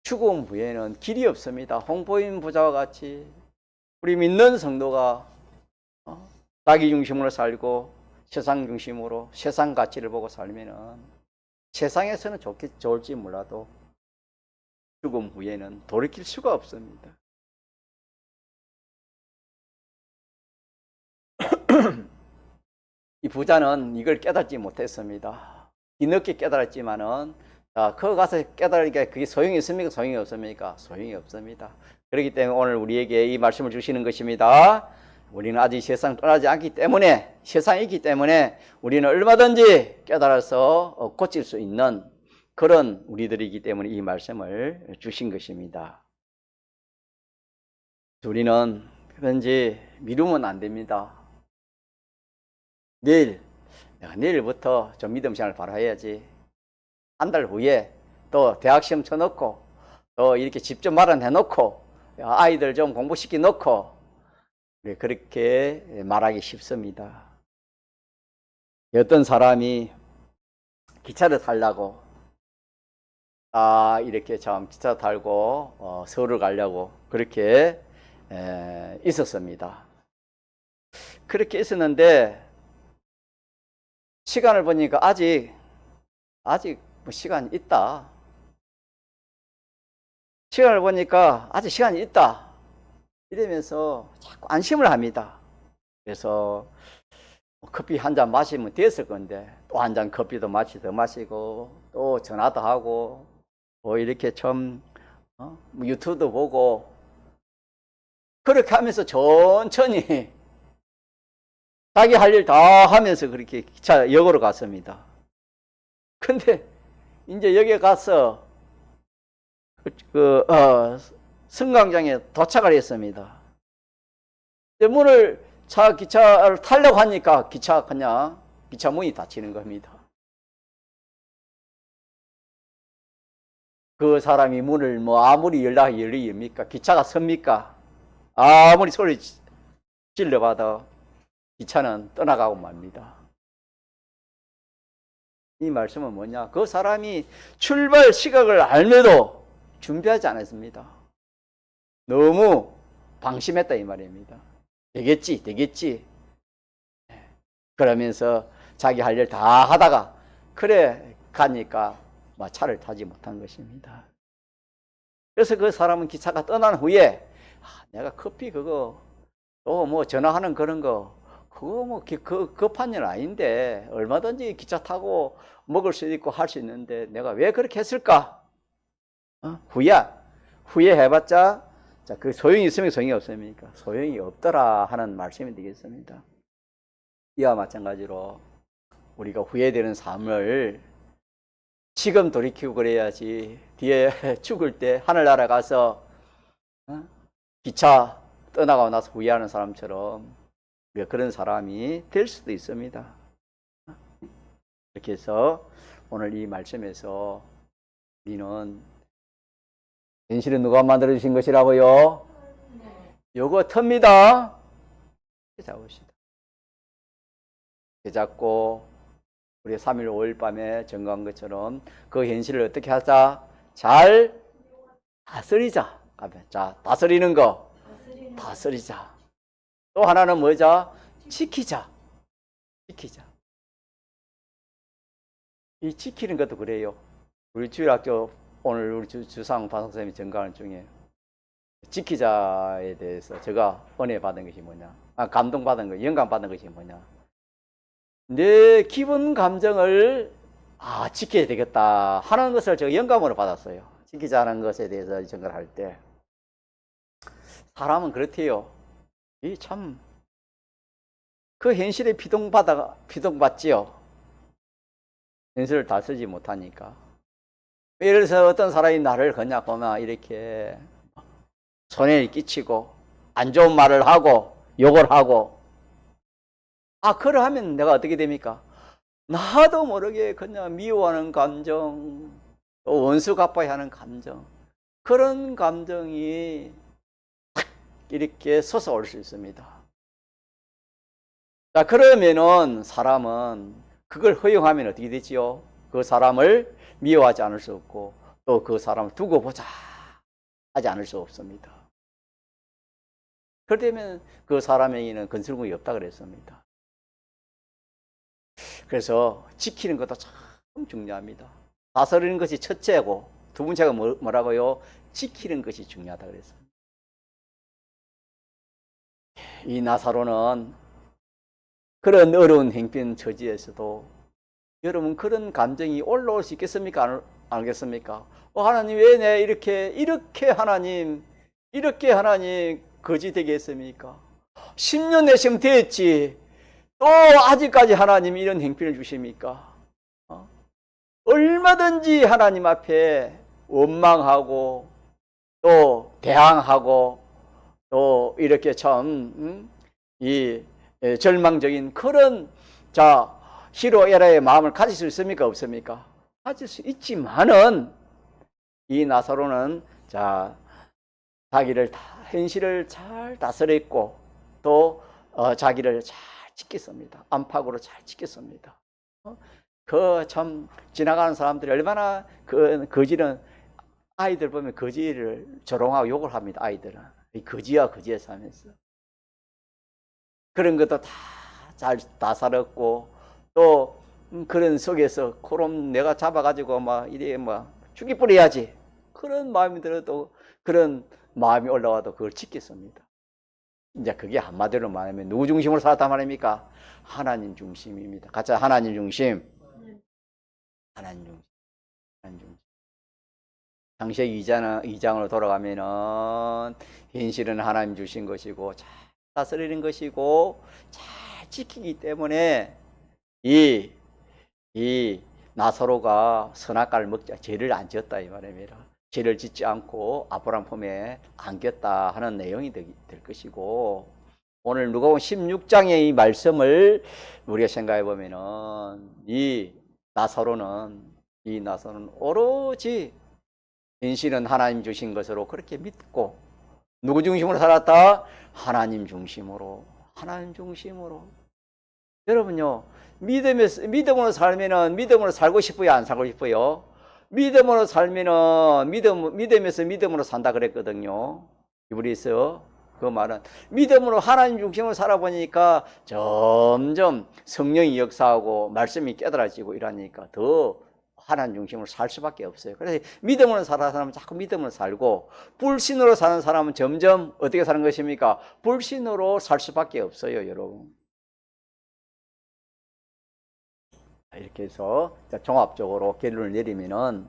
죽음 후에는 길이 없습니다. 홍보인 부자와 같이 우리 믿는 성도가 자기 중심으로 살고 세상 중심으로 세상 가치를 보고 살면은 세상에서는 좋을지 몰라도 죽음 후에는 돌이킬 수가 없습니다. 이 부자는 이걸 깨닫지 못했습니다. 뒤늦게 깨달았지만은 거기 가서 깨달으니까 그게 소용이 있습니까? 소용이 없습니까? 소용이 없습니다. 그렇기 때문에 오늘 우리에게 이 말씀을 주시는 것입니다. 우리는 아직 세상 떠나지 않기 때문에, 세상이 있기 때문에 우리는 얼마든지 깨달아서 고칠 수 있는 그런 우리들이기 때문에 이 말씀을 주신 것입니다. 우리는 그런지 미루면 안 됩니다. 내일부터 좀 믿음 생활을 바로 해야지. 한 달 후에 또 대학 시험 쳐놓고 또 이렇게 집 좀 마련해놓고 아이들 좀 공부시켜 놓고 그렇게 말하기 쉽습니다. 어떤 사람이 기차를 타려고 이렇게 참 기차 타고 서울을 가려고 그렇게 있었습니다. 그렇게 있었는데 시간을 보니까 아직 뭐 시간이 있다. 시간을 보니까 아직 시간이 있다. 이러면서 자꾸 안심을 합니다. 그래서 커피 한 잔 마시면 됐을 건데 또 한 잔 커피도 더 마시고 또 전화도 하고 뭐 이렇게 좀 뭐 유튜브도 보고 그렇게 하면서 천천히 자기 할 일 다 하면서 그렇게 역으로 갔습니다. 근데 이제 여기에 가서 승강장에 도착을 했습니다. 기차를 타려고 하니까 기차 문이 닫히는 겁니다. 그 사람이 문을 아무리 열립니까? 기차가 섭니까? 아무리 소리 질러봐도 기차는 떠나가고 맙니다. 이 말씀은 뭐냐? 그 사람이 출발 시각을 알면도 준비하지 않았습니다. 너무 방심했다 이 말입니다. 되겠지. 그러면서 자기 할 일 다 하다가 가니까 차를 타지 못한 것입니다. 그래서 그 사람은 기차가 떠난 후에 내가 커피 그거 또 뭐 전화하는 그런 거 그거 뭐 급한 일 아닌데 얼마든지 기차 타고 먹을 수 있고 할 수 있는데 내가 왜 그렇게 했을까? 후회해봤자 자, 그 소용이 있으면 소용이 없습니까? 소용이 없더라 하는 말씀이 되겠습니다. 이와 마찬가지로 우리가 후회되는 삶을 지금 돌이키고 그래야지 뒤에 죽을 때 하늘나라 가서 기차 떠나가고 나서 후회하는 사람처럼 우리가 그런 사람이 될 수도 있습니다. 이렇게 해서 오늘 이 말씀에서 우리는 현실은 누가 만들어주신 것이라고요? 요거 틉니다. 잡읍시다. 잡고 우리 3일 5일 밤에 증거한 것처럼 그 현실을 어떻게 하자? 잘 다스리자. 자, 다스리는 거. 다스리자. 또 하나는 뭐죠? 지키자. 지키자. 이 지키는 것도 그래요. 우리 주일학교 오늘 우리 주상 반석선생님이 증거하는 중에 지키자에 대해서 제가 은혜 받은 것이 뭐냐? 감동받은 거, 영감 받은 것이 뭐냐? 내 기분 감정을 지켜야 되겠다 하는 것을 제가 영감으로 받았어요. 지키자는 것에 대해서 증거를 할 때 사람은 그렇대요. 이 참 그 현실에 비동받지요. 현실을 다스리지 못하니까. 예를 들어서 어떤 사람이 나를 그냥 보면 이렇게 손해를 끼치고 안 좋은 말을 하고 욕을 하고 그러하면 내가 어떻게 됩니까? 나도 모르게 그냥 미워하는 감정, 또 원수 갚아야 하는 감정, 그런 감정이 이렇게 솟아올 수 있습니다. 자, 그러면은 사람은 그걸 허용하면 어떻게 되지요? 그 사람을 미워하지 않을 수 없고 또 그 사람을 두고 보자 하지 않을 수 없습니다. 그러면 그 사람에게는 건설공이 없다 그랬습니다. 그래서 지키는 것도 참 중요합니다. 다스리는 것이 첫째고 두 번째가 뭐라고요? 지키는 것이 중요하다 그랬습니다. 이 나사로는 그런 어려운 행편 처지에서도 여러분 그런 감정이 올라올 수 있겠습니까? 안 알겠습니까? 하나님 왜 내 이렇게 하나님 거지 되게 했습니까? 10년 내시면 됐지 또 아직까지 하나님 이런 행편을 주십니까? 얼마든지 하나님 앞에 원망하고 또 대항하고 또 이렇게 참 절망적인 그런 희로애락의 마음을 가질 수 있습니까? 없습니까? 가질 수 있지만은 이 나사로는 자기를 현실을 잘 다스렸고 또 자기를 잘 지켰습니다. 안팎으로 잘 지켰습니다. 그 참 지나가는 사람들이 얼마나 거지는 아이들 보면 거지를 조롱하고 욕을 합니다. 아이들은 이 거지야 거지에서 하면서 그런 것도 다 잘 다스렸고 또 그런 속에서 그럼 내가 잡아가지고 죽이 뿌려야지 그런 마음이 들어도 그런 마음이 올라와도 그걸 지켰습니다. 이제 그게 한마디로 말하면 누구 중심으로 살았단 말입니까? 하나님 중심입니다. 같이 하나님 중심. 하나님 중심. 하나님 중심. 창세기 2장으로 돌아가면은 현실은 하나님 주신 것이고 잘 다스리는 것이고 잘 지키기 때문에 이 나사로가 선악과를 먹자 죄를 안 지었다 이 말입니다. 죄를 짓지 않고 아브라함 품에 안겼다 하는 내용이 될 것이고 오늘 누가복음 16장의 이 말씀을 우리가 생각해 보면은 이 나사로는 오로지 현실은 하나님 주신 것으로 그렇게 믿고 누구 중심으로 살았다? 하나님 중심으로. 여러분요, 믿음으로 살면은 믿음으로 살고 싶어요? 안 살고 싶어요? 믿음으로 살면은 믿음에서 믿음으로 산다 그랬거든요. 히브리서 그 말은 믿음으로 하나님 중심으로 살아보니까 점점 성령이 역사하고 말씀이 깨달아지고 이러니까 더 하나님 중심으로 살 수밖에 없어요. 그래서 믿음으로 사는 사람은 자꾸 믿음으로 살고, 불신으로 사는 사람은 점점 어떻게 사는 것입니까? 불신으로 살 수밖에 없어요, 여러분. 이렇게 해서 종합적으로 결론을 내리면은,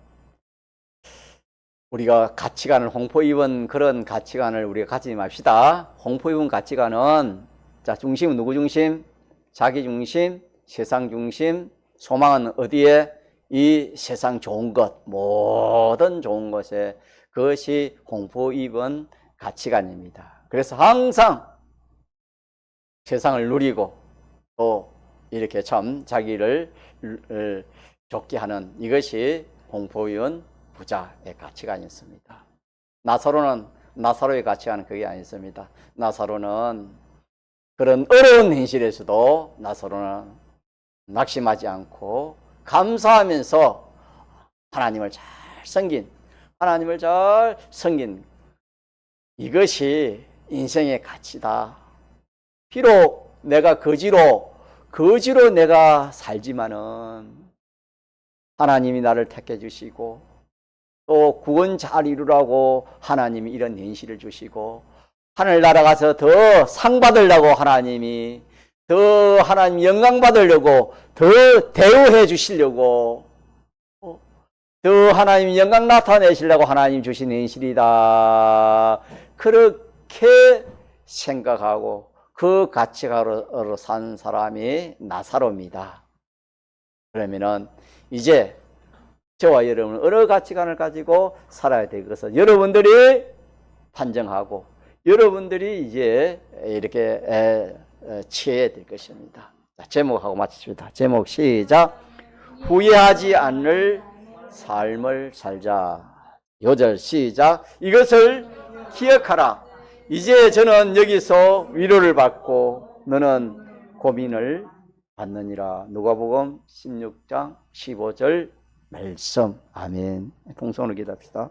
우리가 가치관을 홍포 입은 그런 가치관을 우리가 가지지 맙시다. 홍포 입은 가치관은, 자, 중심은 누구 중심? 자기 중심, 세상 중심. 소망은 어디에? 이 세상 좋은 것, 모든 좋은 것에, 그것이 홍포 입은 가치관입니다. 그래서 항상 세상을 누리고 또 이렇게 참 자기를 좋게 하는, 이것이 홍포 입은 부자의 가치관이었습니다. 나사로의 가치관은 그게 아니었습니다. 나사로는 그런 어려운 현실에서도 나사로는 낙심하지 않고 감사하면서 하나님을 잘 섬긴 이것이 인생의 가치다. 비록 내가 거지로 내가 살지만은 하나님이 나를 택해 주시고, 또 구원 잘 이루라고 하나님이 이런 현실을 주시고, 하늘 날아가서 더 상 받으려고 하나님이, 더 하나님 영광 받으려고, 더 대우해 주시려고, 더 하나님 영광 나타내시려고 하나님 주신 현실이다. 그렇게 생각하고 그 가치관으로 산 사람이 나사로입니다. 그러면은 이제 저와 여러분은 어느 가치관을 가지고 살아야 될 것을 여러분들이 판정하고, 여러분들이 이제 이렇게 취해야 될 것입니다. 자, 제목하고 마치십니다. 제목 시작. 후회하지 않을 삶을 살자. 요절 시작. 이것을 기억하라. 이제 저는 여기서 위로를 받고 너는 고민을 받느니라. 누가복음 16장 15절 말씀. 아멘. 통성으로 기도합시다.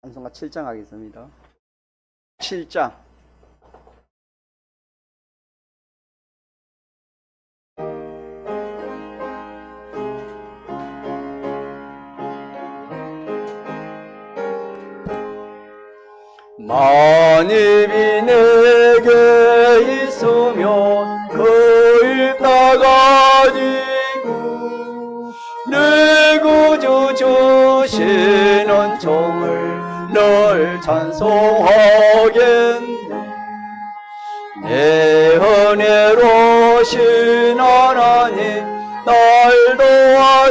찬송가 7장 하겠습니다. 7장. 만입이 내게 있으면 그 일 따가지고 내 구주 주시는 종을 늘 찬송하겠네. 내 은혜로신 하나님 날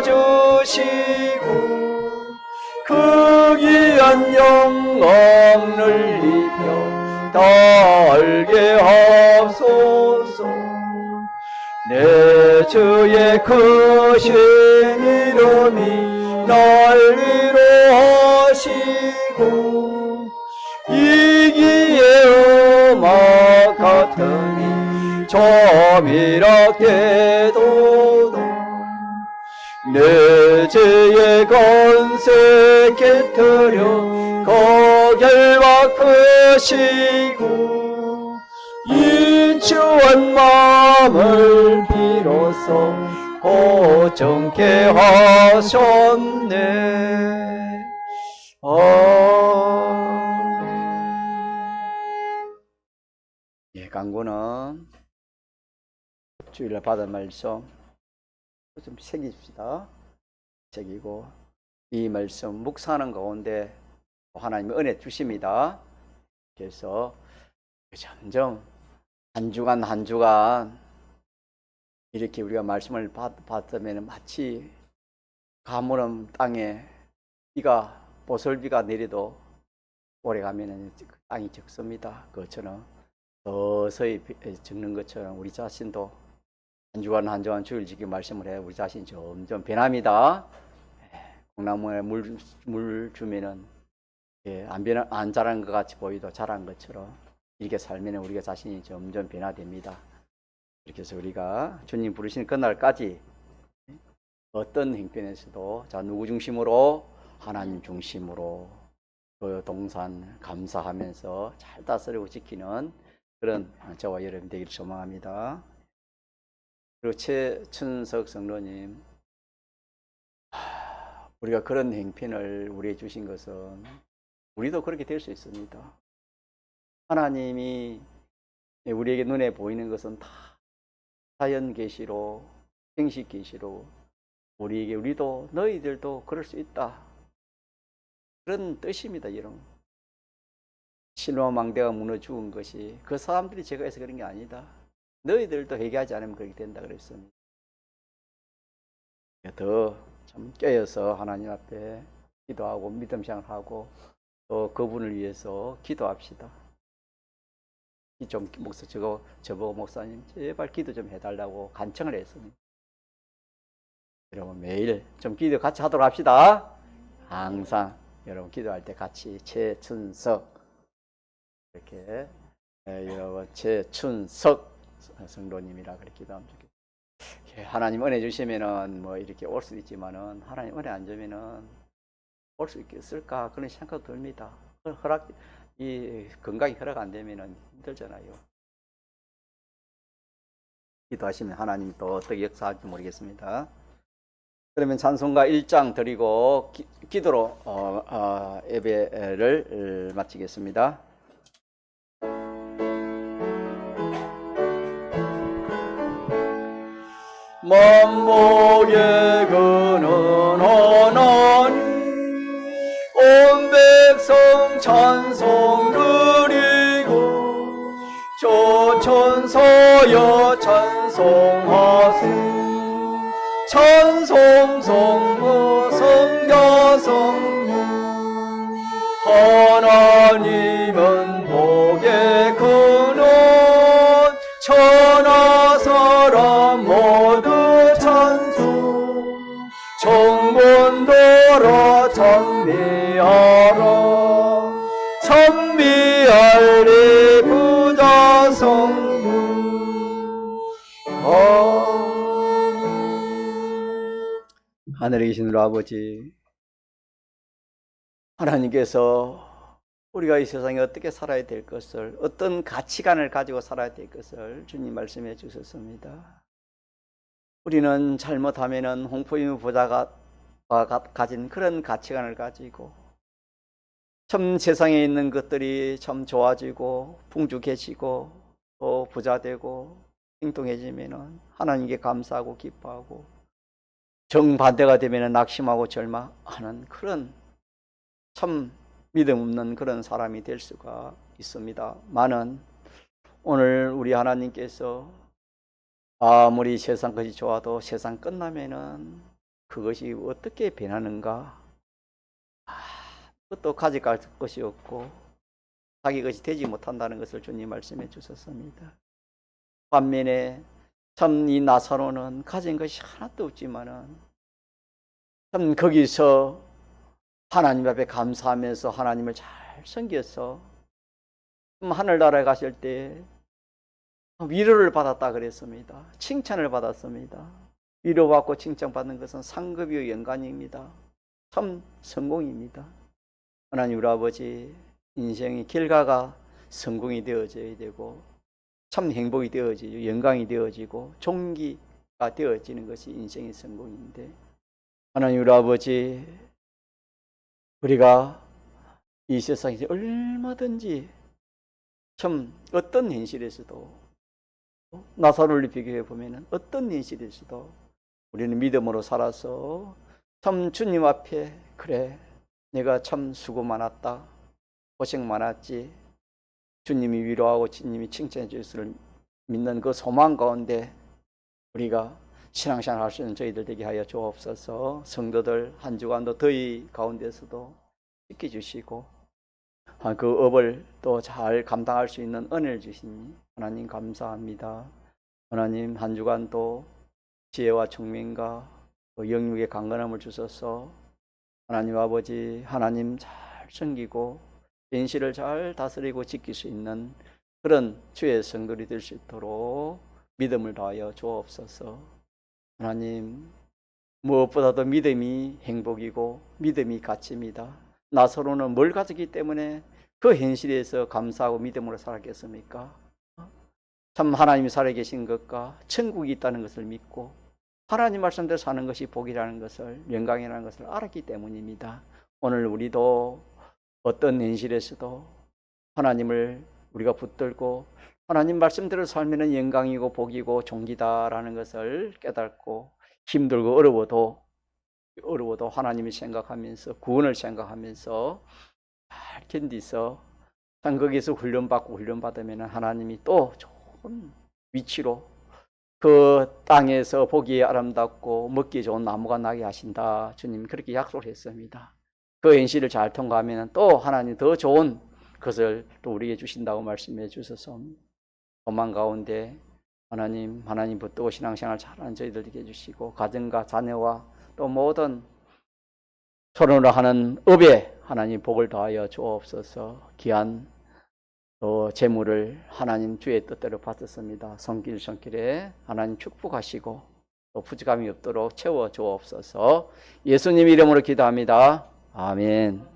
도와주시고 그 귀한 영광을 입혀 달게 하소서. 내 주의 크신 이름이 날 위로하시고 이기의 음악 같으니 조미랍게도 내 죄의 건세 깨뜨려 거결과 크시고 인추한 마음을 비로소 고정케 하셨네. 강구는 주일날 받은 말씀 좀 새깁시다. 새기고 이 말씀 묵상하는 가운데 하나님의 은혜 주십니다. 그래서 점점 한 주간 이렇게 우리가 말씀을 받으면 마치 가물은 땅에 비가 보슬비가 내려도 오래 가면은 땅이 적습니다. 그것처럼 서서히 적는 것처럼 우리 자신도 한 주간 한 주간 주일 지키 말씀을 해 우리 자신 점점 변합니다. 콩나무에 물 주면은 안 자란 것 같이 보이도 자란 것처럼 이렇게 살면 우리가 자신이 점점 변화됩니다. 이렇게 해서 우리가 주님 부르시는 그날까지 어떤 형편에서도 자 누구 중심으로 하나님 중심으로 그 동산 감사하면서 잘 다스리고 지키는 그런 저와 여러분 되기를 소망합니다. 그리고 최춘석 성도님, 우리가 그런 형편을 우리에게 주신 것은 우리도 그렇게 될 수 있습니다. 하나님이 우리에게 눈에 보이는 것은 다 자연 계시로 생식 계시로 우리에게 우리도 너희들도 그럴 수 있다. 그런 뜻입니다. 여러분. 실로아 망대가 무너 죽은 것이 그 사람들이 죄가 해서 그런 게 아니다. 너희들도 회개하지 않으면 그렇게 된다 그랬습니다. 더 좀 깨어서 하나님 앞에 기도하고 믿음 생활하고 또 그분을 위해서 기도합시다. 좀 저보고 목사님 제발 기도 좀 해달라고 간청을 했습니다. 여러분 매일 좀 기도 같이 하도록 합시다. 항상 여러분 기도할 때 같이 최춘석 이렇게 여러분 최춘석 성도님이라 그렇게 기도하면 좋겠습니다. 하나님 은혜 주시면은 뭐 이렇게 올 수도 있지만은 하나님 은혜 안 주면은 올 수 있겠을까 그런 생각도 듭니다. 이 건강이 허락 안 되면은 힘들잖아요. 기도하시면 하나님 또 어떻게 역사할지 모르겠습니다. 그러면 찬송가 1장 드리고 기도로 예배를 마치겠습니다. 만복의 근원 하나님 온 백성 찬송 드리고 조천서여 찬송하세 찬송 성부 성자 성령 하나님은 복의 근원 천하 사람 모두 찬송 정본도로 찬미하라 찬미할리 부자 성부 하늘에 계신 우리 아버지 하나님께서 우리가 이 세상에 어떻게 살아야 될 것을 어떤 가치관을 가지고 살아야 될 것을 주님 말씀해 주셨습니다. 우리는 잘못하면은 홍포임 부자가 가진 그런 가치관을 가지고 참 세상에 있는 것들이 참 좋아지고 풍족해지고 또 부자되고 행동해지면은 하나님께 감사하고 기뻐하고 정반대가 되면은 낙심하고 절망하는 그런 참 믿음 없는 그런 사람이 될 수가 있습니다. 많은 오늘 우리 하나님께서 아무리 세상 것이 좋아도 세상 끝나면은 그것이 어떻게 변하는가? 그것도 가져갈 것이 없고 자기 것이 되지 못한다는 것을 주님 말씀해 주셨습니다. 반면에 참 이 나사로는 가진 것이 하나도 없지만은 참 거기서 하나님 앞에 감사하면서 하나님을 잘 섬겨서 하늘나라에 가실 때 위로를 받았다 그랬습니다. 칭찬을 받았습니다. 위로받고 칭찬받는 것은 상급이요 영광입니다. 참 성공입니다. 하나님 우리 아버지 인생의 결과가 성공이 되어져야 되고 참 행복이 되어지고 영광이 되어지고 존귀가 되어지는 것이 인생의 성공인데 하나님 우리 아버지 우리가 이 세상에서 얼마든지 참 어떤 현실에서도 나사로를 비교해 보면 어떤 현실에서도 우리는 믿음으로 살아서 참 주님 앞에 그래 내가 참 수고 많았다 고생 많았지 주님이 위로하고 주님이 칭찬해 주실 믿는 그 소망 가운데 우리가 신앙생활 할 수 있는 저희들 되게 하여 주옵소서. 성도들 한 주간도 더위 가운데서도 지켜주시고 그 업을 또 잘 감당할 수 있는 은혜를 주시니 하나님 감사합니다. 하나님 한 주간도 지혜와 총명과 영육의 강건함을 주셔서 하나님 아버지 하나님 잘 섬기고 인실을 잘 다스리고 지킬 수 있는 그런 주의 성도들이 될 수 있도록 믿음을 다하여 주옵소서. 하나님 무엇보다도 믿음이 행복이고 믿음이 가치입니다. 나 서로는 뭘 가졌기 때문에 그 현실에서 감사하고 믿음으로 살았겠습니까? 참 하나님이 살아계신 것과 천국이 있다는 것을 믿고 하나님 말씀대로 사는 것이 복이라는 것을, 영광이라는 것을 알았기 때문입니다. 오늘 우리도 어떤 현실에서도 하나님을 우리가 붙들고 하나님 말씀대로 살면 영광이고 복이고 종기다라는 것을 깨닫고 힘들고 어려워도 하나님을 생각하면서 구원을 생각하면서 잘 견디서 참 거기서 훈련받으면 하나님이 또 좋은 위치로 그 땅에서 보기에 아름답고 먹기 좋은 나무가 나게 하신다. 주님 그렇게 약속을 했습니다. 그 현실을 잘 통과하면 또 하나님 더 좋은 것을 또 우리에게 주신다고 말씀해 주셔서 소망 가운데 하나님 붙들고 신앙생활 잘하는 저희들에게 해주시고 가정과 자녀와 또 모든 서로를 하는 업에 하나님 복을 더하여 주옵소서. 귀한 또 재물을 하나님 주의 뜻대로 받았습니다. 손길에 하나님 축복하시고 또 부족함이 없도록 채워 주옵소서. 예수님 이름으로 기도합니다. 아멘.